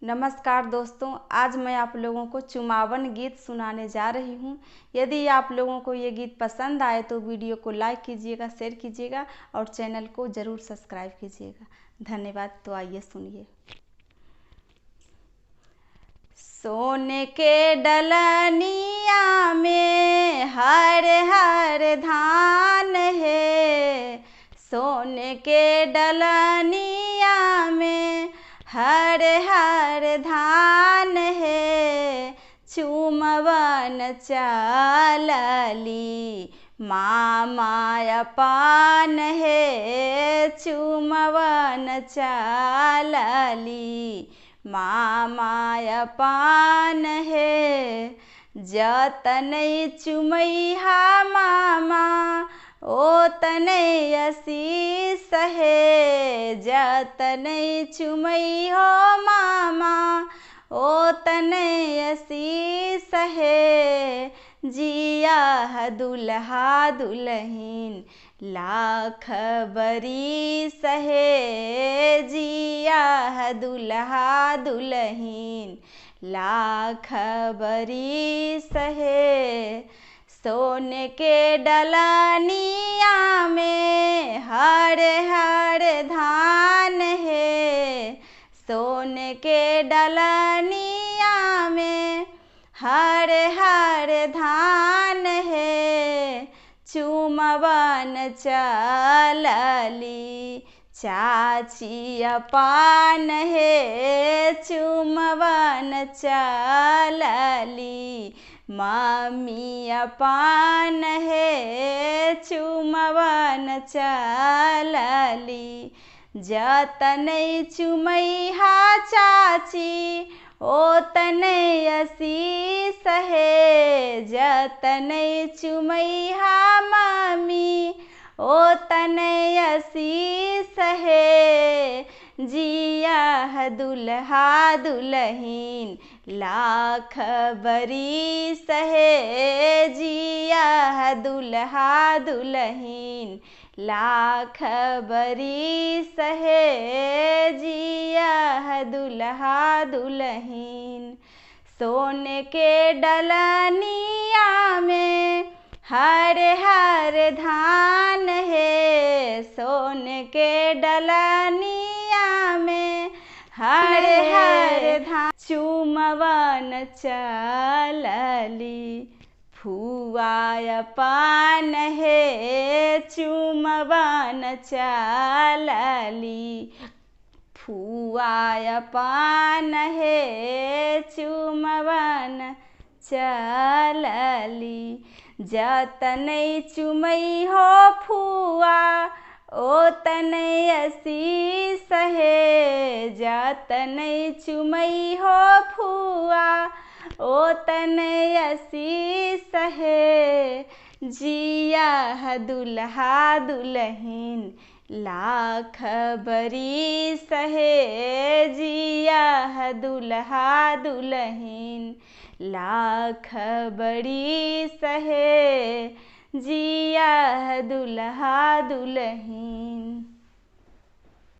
नमस्कार दोस्तों, आज मैं आप लोगों को चुमावन गीत सुनाने जा रही हूँ। यदि आप लोगों को ये गीत पसंद आए तो वीडियो को लाइक कीजिएगा, शेयर कीजिएगा और चैनल को ज़रूर सब्सक्राइब कीजिएगा। धन्यवाद। तो आइए सुनिए। सोने के डलनिया में हर हर धान है, सोने के डलनिया में हर हर धान है। चुमवन चलली मामा पान है, चुमवन चलली मामा पान है। जतनै चुमैहा मामा ओतनै आशीष है, जतनै चुमै हो मामा ओतनै आशीष है। जिया दुल्हा दुल्हन लाख बरिस है, जिया दुल्हा दुल्हन लाख बरिस है। सोने के डलनिया में हर हर धान है, सोने के डलनिया में हर हर धान है। चुमवन चलली चाची पान है, चुमवन चलली मम्मी पान है, चुमवन चलली। जतनै चुमैहा चाची ओतनै आशीष है, जतनै चुमैहा मम्मी ओतनै आशीष है। जिया दुल्हा दुल्हन लाख बरिस है, जिया दुल्हा दुल्हन लाख बरिस है, जिया दुल्हा दुल्हन। सोने के डलनिया में हर हर धान है, सोने के डलनिया में हर हर धान। चुमवन चलली फुआ पान है, चुमवन चलली फुआ पान है, चुमवन चलली। जतनै चुमै हो फुआ ओतनै आशीष है, जतनै चुमै हो फुआ ओतनै आशीष है। जिया दुल्हा दुल्हन लाख बरिस है, जिया दुल्हा दुल्हन लाख बरिस है, जिया दुल्हा दुल्हन।